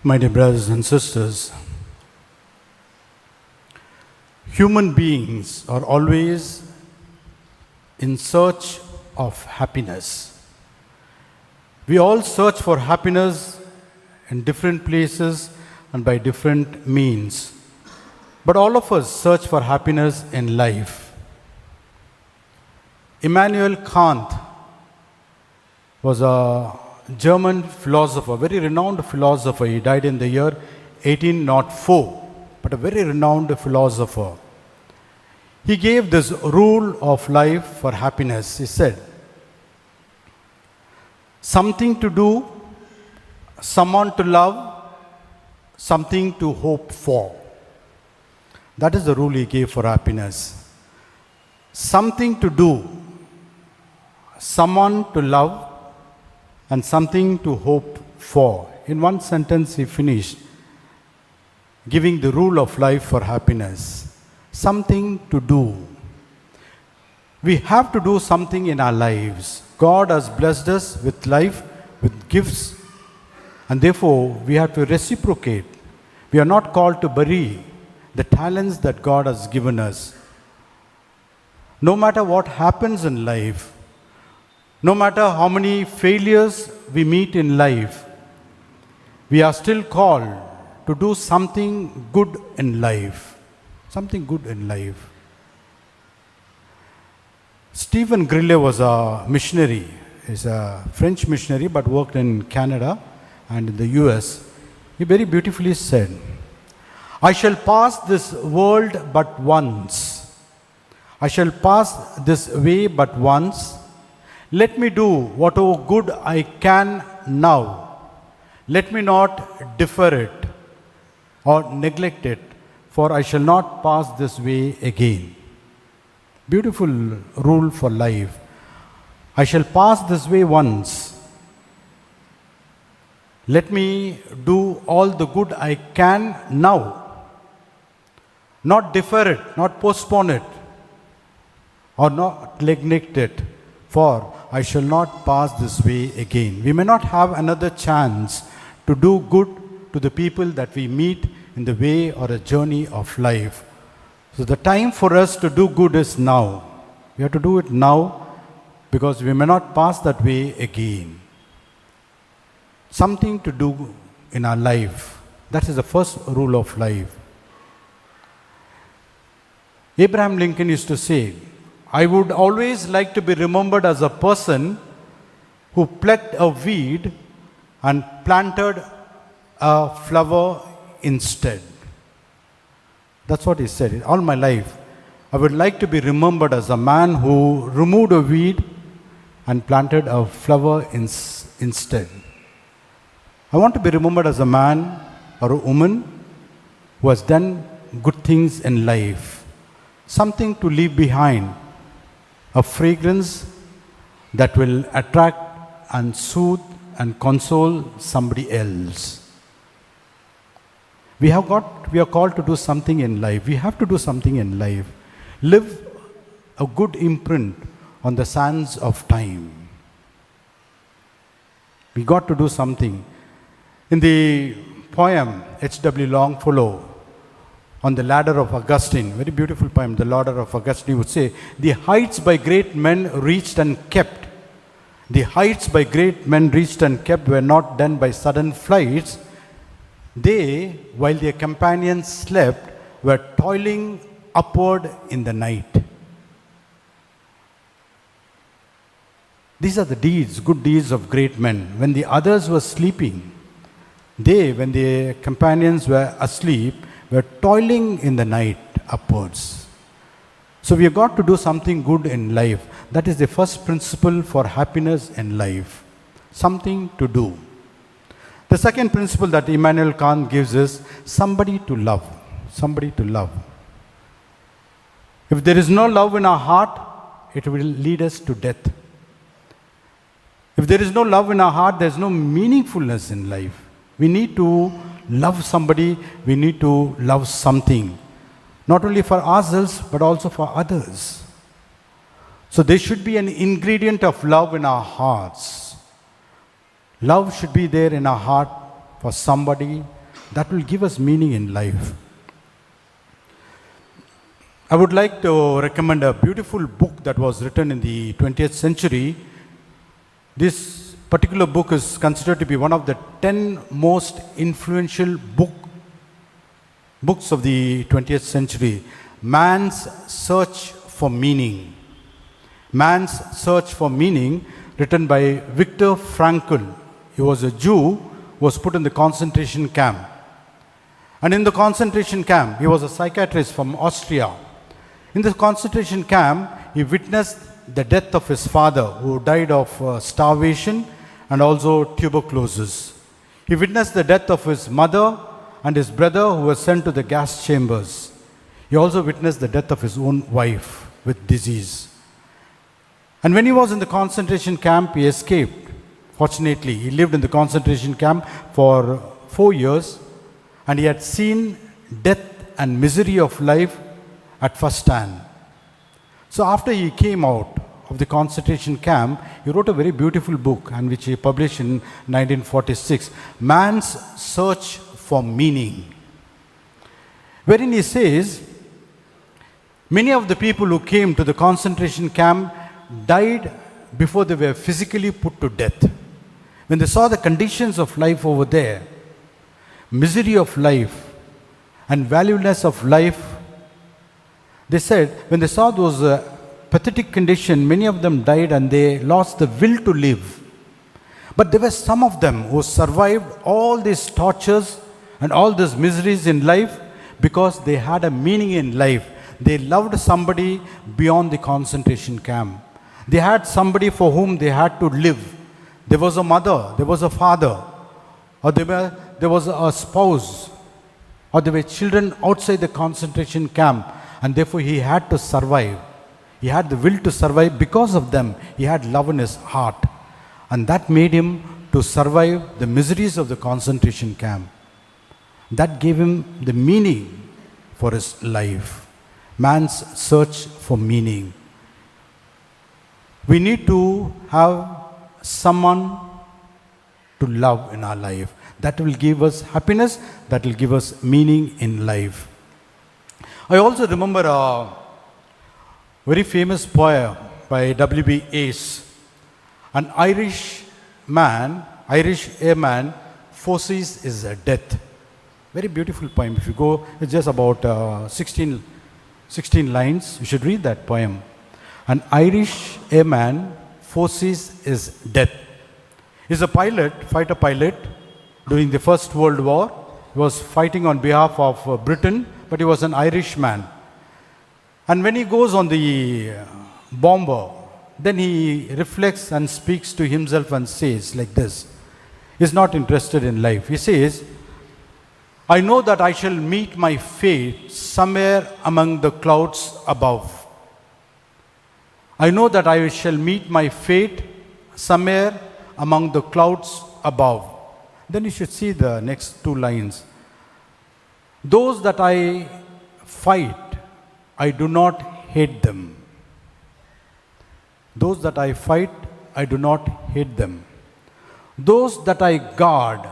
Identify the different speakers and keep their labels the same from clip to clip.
Speaker 1: My dear brothers and sisters, human beings are always in search of happiness. We all search for happiness in different places and by different means. But all of us search for happiness in life. Immanuel Kant was a German philosopher, very renowned philosopher. He died in the year 1804, but a very renowned philosopher. He gave this rule of life for happiness. He said, something to do, someone to love, something to hope for. That is the rule he gave for happiness. Something to do, someone to love, and something to hope for. In one sentence, he finished giving the rule of life for happiness. Something to do. We have to do something in our lives. God has blessed us with life, with gifts, and therefore we have to reciprocate. We are not called to bury the talents that God has given us. No matter what happens in life, no matter how many failures we meet in life, we are still called to do something good in life. Something good in life. Stephen Grillet was a missionary. He's a French missionary but worked in Canada and in the US. He very beautifully said, I shall pass this world but once. I shall pass this way but once. Let me do whatever good I can now. Let me not defer it or neglect it, for I shall not pass this way again. Beautiful rule for life. I shall pass this way once. Let me do all the good I can now. Not defer it, not postpone it, or not neglect it, for I shall not pass this way again. We may not have another chance to do good to the people that we meet in the way or a journey of life. So the time for us to do good is now. We have to do it now because we may not pass that way again. Something to do in our life. That is the first rule of life. Abraham Lincoln used to say, I would always like to be remembered as a person who plucked a weed and planted a flower instead. That's what he said. All my life, I would like to be remembered as a man who removed a weed and planted a flower instead. I want to be remembered as a man or a woman who has done good things in life. Something to leave behind. A fragrance that will attract and soothe and console somebody else. We are called to do something in life. We have to do something in life. Live a good imprint on the sands of time. We got to do something. In the poem H.W. Longfellow, on the ladder of Augustine, very beautiful poem, the ladder of Augustine, would say, the heights by great men reached and kept. The heights by great men reached and kept were not done by sudden flights. They, while their companions slept, were toiling upward in the night. These are the deeds, good deeds of great men. When the others were sleeping, they, when their companions were asleep, were toiling in the night upwards. So we have got to do something good in life. That is the first principle for happiness in life. Something to do. The second principle that Immanuel Kant gives is somebody to love. Somebody to love. If there is no love in our heart, it will lead us to death. If there is no love in our heart, there is no meaningfulness in life. We need to love somebody, we need to love something. Not only for ourselves, but also for others. So there should be an ingredient of love in our hearts. Love should be there in our heart for somebody, that will give us meaning in life. I would like to recommend a beautiful book that was written in the 20th century. This particular book is considered to be one of the 10 most influential books of the 20th century. Man's Search for Meaning. Man's Search for Meaning, written by Viktor Frankl. He was a Jew who was put in the concentration camp. And in the concentration camp, he was a psychiatrist from Austria. In the concentration camp, he witnessed the death of his father, who died of starvation and also tuberculosis. He witnessed the death of his mother and his brother, who was sent to the gas chambers. He also witnessed the death of his own wife with disease. And when he was in the concentration camp, he escaped. Fortunately, he lived in the concentration camp for 4 years, and he had seen death and misery of life at first hand. So after he came out of the concentration camp, he wrote a very beautiful book, and which he published in 1946, Man's Search for Meaning, wherein he says, many of the people who came to the concentration camp died before they were physically put to death. When they saw the conditions of life over there, misery of life and valueless of life, they said, when they saw those pathetic conditions, many of them died and they lost the will to live. But there were some of them who survived all these tortures and all these miseries in life because they had a meaning in life. They loved somebody beyond the concentration camp. They had somebody for whom they had to live. There was a mother, there was a father, or there was a spouse, or there were children outside the concentration camp, and therefore he had to survive. He had the will to survive. Because of them, he had love in his heart, and that made him to survive the miseries of the concentration camp. That gave him the meaning for his life. Man's search for meaning. We need to have someone to love in our life. That will give us happiness, that will give us meaning in life. I also remember a very famous poem by W.B. Yeats. An Irish airman foresees his death. Very beautiful poem. If you go, it's just about 16 lines. You should read that poem. An Irish airman foresees his death. He's a fighter pilot during the First World War. He was fighting on behalf of Britain, but he was an Irishman. And when he goes on the bomber, then he reflects and speaks to himself and says like this. He's not interested in life. He says, I know that I shall meet my fate somewhere among the clouds above. I know that I shall meet my fate somewhere among the clouds above. Then you should see the next 2 lines. Those that I fight, I do not hate them. Those that I fight, I do not hate them. Those that I guard,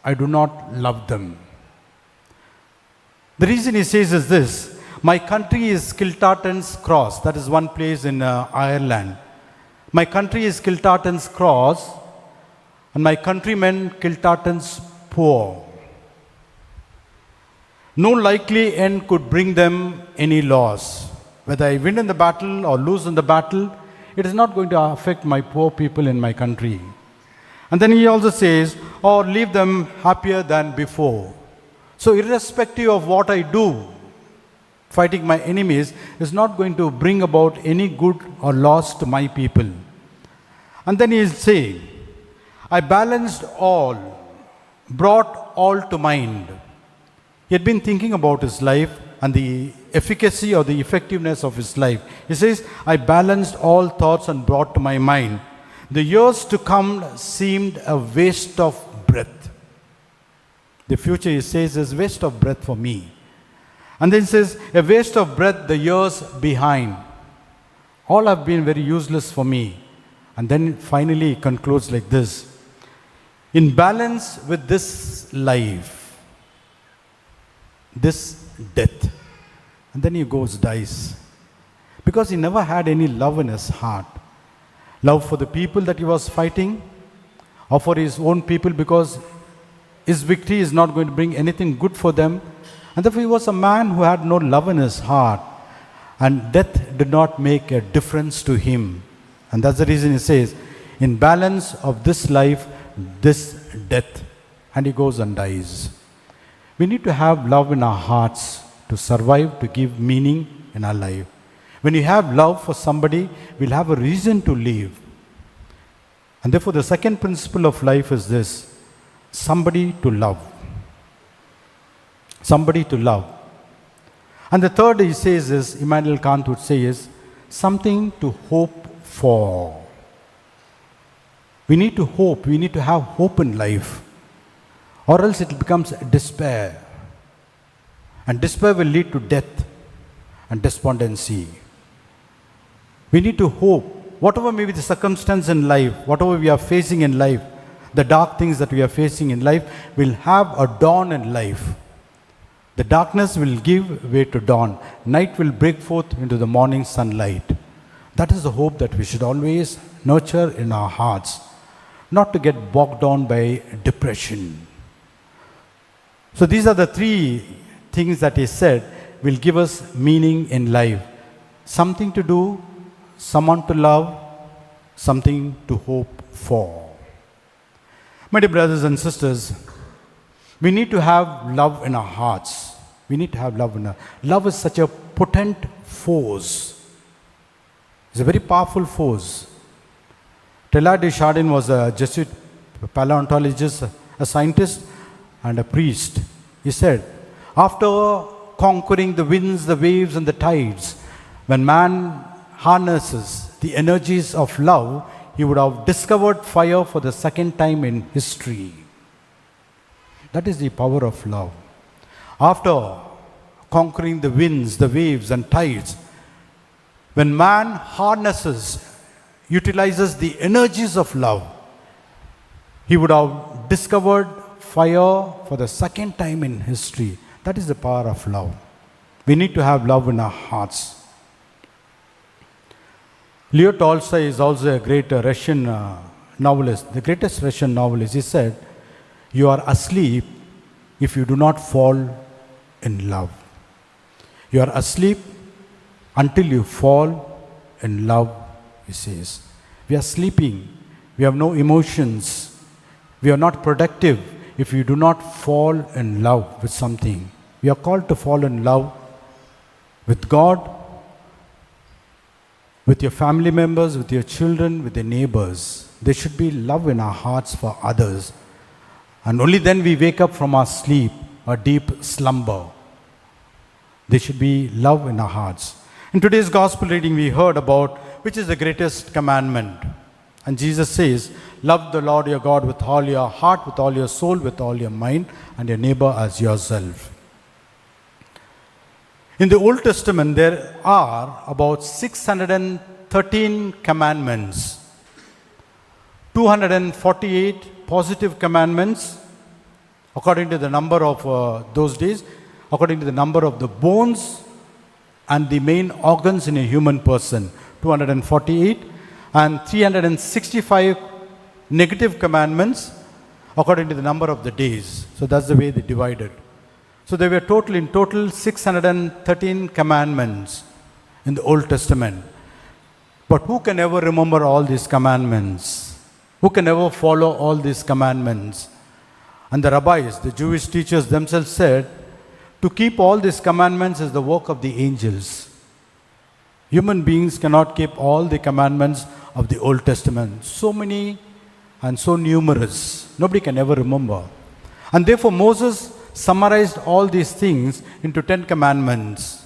Speaker 1: I do not love them. The reason he says is this. My country is Kiltartan's Cross. That is one place in Ireland. My country is Kiltartan's Cross, and my countrymen Kiltartan's poor. No likely end could bring them any loss. Whether I win in the battle or lose in the battle, it is not going to affect my poor people in my country. And then he also says, or leave them happier than before. So irrespective of what I do, fighting my enemies is not going to bring about any good or loss to my people. And then he will say, I balanced all, brought all to mind. He had been thinking about his life and the efficacy or the effectiveness of his life. He says, I balanced all thoughts and brought to my mind. The years to come seemed a waste of breath. The future, he says, is waste of breath for me. And then he says, a waste of breath the years behind. All have been very useless for me. And then finally he concludes like this. In balance with this life, this death. And then he goes, dies. Because he never had any love in his heart. Love for the people that he was fighting, or for his own people, because his victory is not going to bring anything good for them. And therefore he was a man who had no love in his heart. And death did not make a difference to him. And that's the reason he says, in balance of this life, this death. And he goes and dies. We need to have love in our hearts to survive, to give meaning in our life. When you have love for somebody, we'll have a reason to live. And therefore the second principle of life is this: somebody to love. Somebody to love. And the third he says is, Immanuel Kant would say, is something to hope for. We need to hope, we need to have hope in life, or else it becomes despair. And despair will lead to death and despondency. We need to hope, whatever may be the circumstance in life, whatever we are facing in life, the dark things that we are facing in life will have a dawn in life. The darkness will give way to dawn. Night will break forth into the morning sunlight. That is the hope that we should always nurture in our hearts, not to get bogged down by depression. So these are the three things that he said will give us meaning in life. Something to do, someone to love, something to hope for. My dear brothers and sisters, we need to have love in our hearts. We need to have love in our hearts. Love is such a potent force. It's a very powerful force. Teilhard de Chardin was a Jesuit paleontologist, a scientist, and a priest. He said, after conquering the winds, the waves, and the tides, when man harnesses the energies of love, he would have discovered fire for the second time in history. That is the power of love. After conquering the winds, the waves, and tides, when man harnesses, utilizes the energies of love, he would have discovered fire for the second time in history. That is the power of love. We need to have love in our hearts. Leo Tolstoy is also a great Russian novelist, the greatest Russian novelist. He said, "You are asleep if you do not fall in love. You are asleep until you fall in love," he says. We are sleeping. We have no emotions. We are not productive if you do not fall in love with something. We are called to fall in love with God, with your family members, with your children, with your neighbors. There should be love in our hearts for others. And only then we wake up from our sleep, a deep slumber. There should be love in our hearts. In today's gospel reading, we heard about which is the greatest commandment. And Jesus says, love the Lord your God with all your heart, with all your soul, with all your mind, and your neighbor as yourself. In the Old Testament, there are about 613 commandments, 248 positive commandments, according to the number of those days, according to the number of the bones and the main organs in a human person, 248, and 365 negative commandments, according to the number of the days. So that's the way they divided. So there were in total 613 commandments in the Old Testament. But who can ever remember all these commandments? Who can ever follow all these commandments? And the rabbis, the Jewish teachers themselves said, to keep all these commandments is the work of the angels. Human beings cannot keep all the commandments of the Old Testament. So many and so numerous. Nobody can ever remember. And therefore Moses summarized all these things into 10 commandments.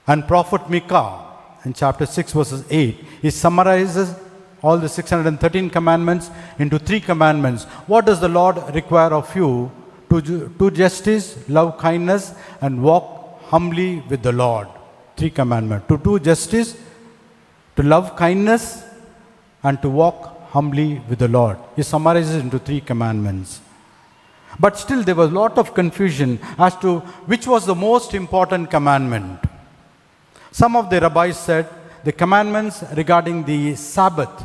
Speaker 1: And Prophet Micah, in chapter 6, verses 8, he summarizes all the 613 commandments into 3 commandments. What does the Lord require of you? To do justice, love kindness, and walk humbly with the Lord. 3 commandments. To do justice, to love kindness, and to walk humbly with the Lord. He summarizes into 3 commandments. But still there was a lot of confusion as to which was the most important commandment. Some of the rabbis said the commandments regarding the Sabbath,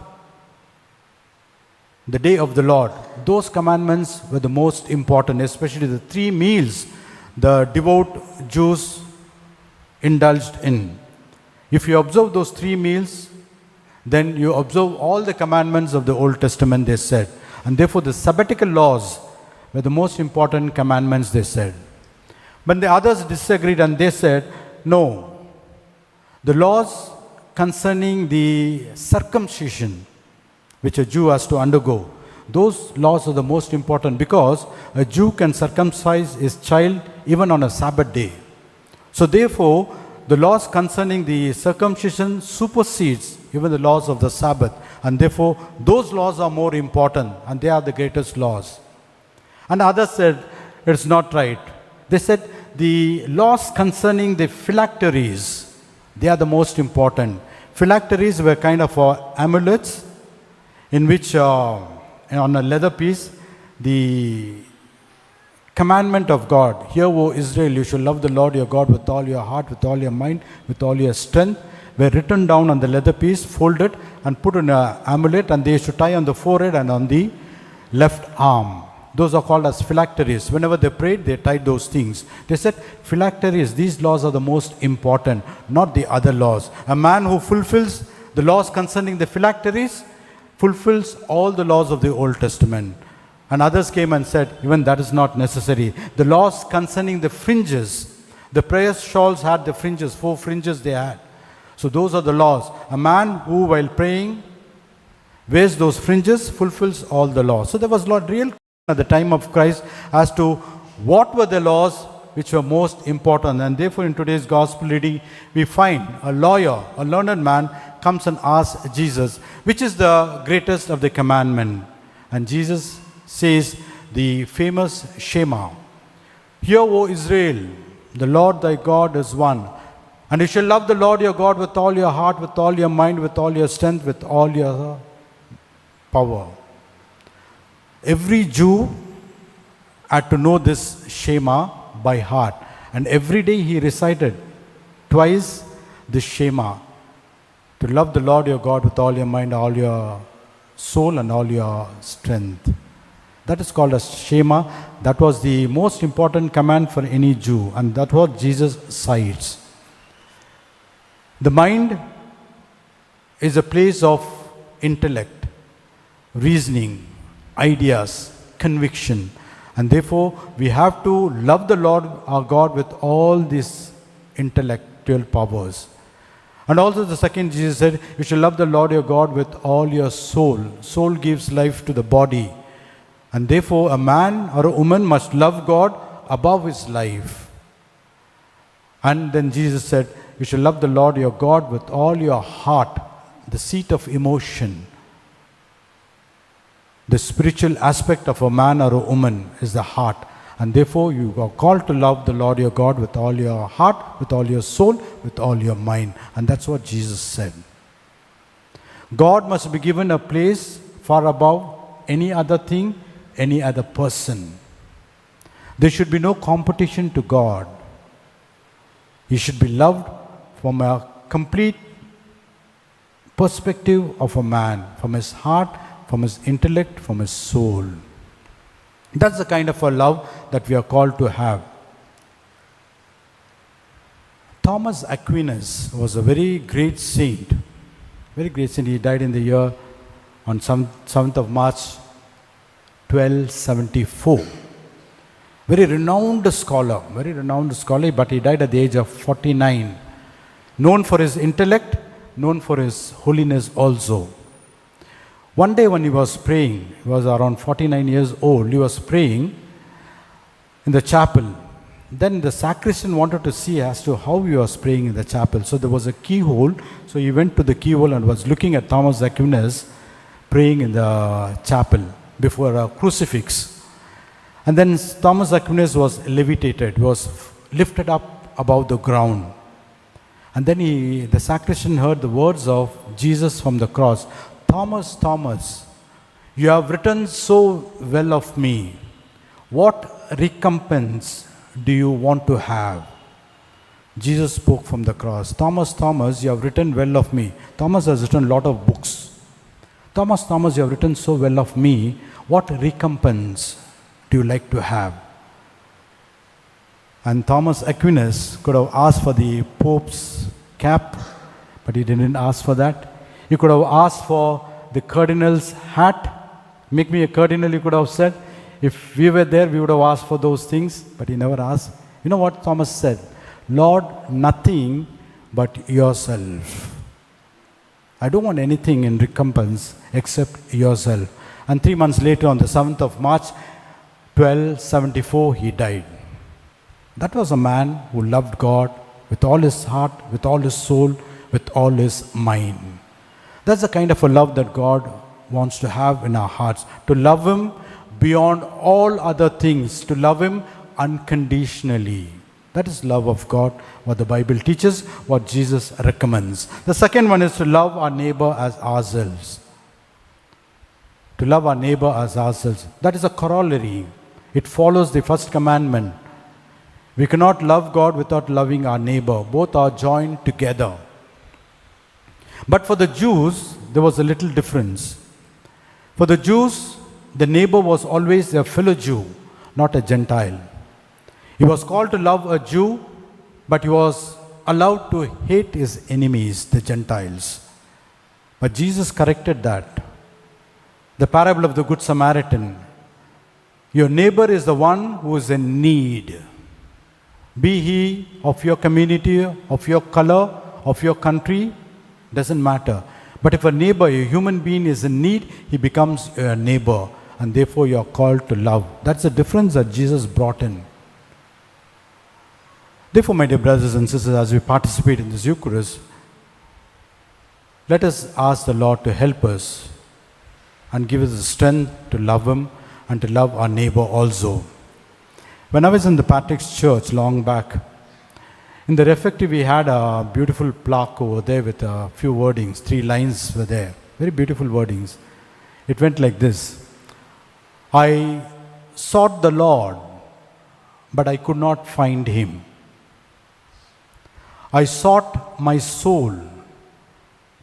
Speaker 1: the day of the Lord, those commandments were the most important, especially the 3 meals the devout Jews indulged in. If you observe those 3 meals, then you observe all the commandments of the Old Testament, they said. And therefore the sabbatical laws were the most important commandments, they said. But the others disagreed and they said, no, the laws concerning the circumcision which a Jew has to undergo, those laws are the most important, because a Jew can circumcise his child even on a Sabbath day. So therefore, the laws concerning the circumcision supersedes even the laws of the Sabbath, and therefore those laws are more important and they are the greatest laws. And others said it's not right. They said the laws concerning the phylacteries, they are the most important. Phylacteries were kind of amulets in which on a leather piece, the commandment of God, hear, O Israel, you shall love the Lord your God with all your heart, with all your mind, with all your strength, were written down on the leather piece, folded and put in an amulet, and they should tie on the forehead and on the left arm. Those are called as phylacteries. Whenever they prayed, they tied those things. They said, phylacteries, these laws are the most important, not the other laws. A man who fulfills the laws concerning the phylacteries fulfills all the laws of the Old Testament. And others came and said, even that is not necessary. The laws concerning the fringes, the prayer shawls had the fringes, 4 fringes they had. So those are the laws. A man who while praying wears those fringes fulfills all the laws. So there was a lot real at the time of Christ as to what were the laws which were most important. And therefore in today's gospel reading, we find a lawyer, a learned man, comes and asks Jesus, which is the greatest of the commandment? And Jesus says the famous Shema. Hear, O Israel, the Lord thy God is one. And you shall love the Lord your God with all your heart, with all your mind, with all your strength, with all your power. Every Jew had to know this Shema by heart. And every day he recited twice the Shema. To love the Lord your God with all your mind, all your soul and all your strength. That is called as Shema. That was the most important command for any Jew, and that's what Jesus cites. The mind is a place of intellect, reasoning, ideas, conviction. And therefore, we have to love the Lord our God with all these intellectual powers. And also the second, Jesus said, you shall love the Lord your God with all your soul. Soul gives life to the body. And therefore, a man or a woman must love God above his life. And then Jesus said, you shall love the Lord your God with all your heart, the seat of emotion. The spiritual aspect of a man or a woman is the heart. And therefore, you are called to love the Lord your God with all your heart, with all your soul, with all your mind. And that's what Jesus said. God must be given a place far above any other thing, any other person. There should be no competition to God. He should be loved from a complete perspective of a man, from his heart, from his intellect, from his soul. That's the kind of a love that we are called to have. Thomas Aquinas was a very great saint. Very great saint. He died in the year on 7th of March, 1274. Very renowned scholar, but he died at the age of 49. Known for his intellect, known for his holiness also. One day when he was praying, he was around 49 years old, he was praying in the chapel. Then the sacristan wanted to see as to how he was praying in the chapel. So there was a keyhole, so he went to the keyhole and was looking at Thomas Aquinas praying in the chapel before a crucifix. And then Thomas Aquinas was levitated, was lifted up above the ground. And then the sacristan heard the words of Jesus from the cross. Thomas, Thomas, You have written so well of me. What recompense do you want to have? Jesus spoke from the cross. Thomas, Thomas, you have written well of me. Thomas has written a lot of books. Thomas, Thomas, you have written so well of me. What recompense do you like to have? And Thomas Aquinas could have asked for the Pope's cap, but he didn't ask for that. He could have asked for the cardinal's hat. Make me a cardinal, he could have said. If we were there, we would have asked for those things, but he never asked. You know what Thomas said? Lord, nothing but yourself. I don't want anything in recompense except yourself. And 3 months later, on the 7th of March, 1274, he died. That was a man who loved God with all his heart, with all his soul, with all his mind. That's the kind of a love that God wants to have in our hearts. To love Him beyond all other things. To love Him unconditionally. That is love of God, what the Bible teaches, what Jesus recommends. The second one is to love our neighbor as ourselves. To love our neighbor as ourselves. That is a corollary. It follows the first commandment. We cannot love God without loving our neighbor. Both are joined together. But for the Jews, there was a little difference. For the Jews, the neighbor was always their fellow Jew, not a Gentile. He was called to love a Jew, but he was allowed to hate his enemies, the Gentiles. But Jesus corrected that. The parable of the Good Samaritan. Your neighbor is the one who is in need. Be he of your community, of your color, of your country, doesn't matter. But if a neighbor, a human being is in need, he becomes a neighbor, and therefore you are called to love. That's the difference that Jesus brought in. Therefore, my dear brothers and sisters, as we participate in this Eucharist, let us ask the Lord to help us and give us the strength to love Him and to love our neighbor also. When I was in the Patrick's church long back, in the refectory we had a beautiful plaque over there with a few wordings. 3 lines were there. Very beautiful wordings. It went like this. I sought the Lord, but I could not find Him. I sought my soul,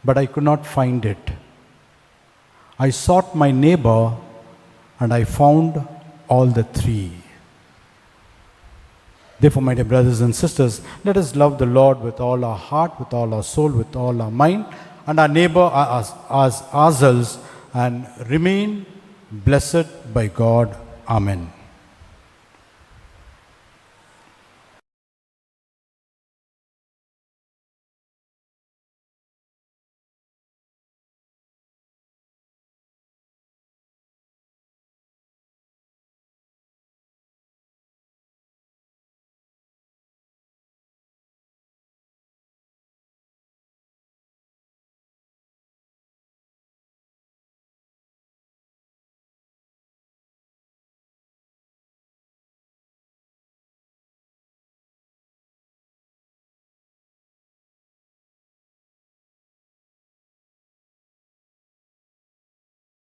Speaker 1: but I could not find it. I sought my neighbor, and I found all the 3. Therefore, my dear brothers and sisters, let us love the Lord with all our heart, with all our soul, with all our mind, and our neighbor as ourselves, and remain blessed by God. Amen.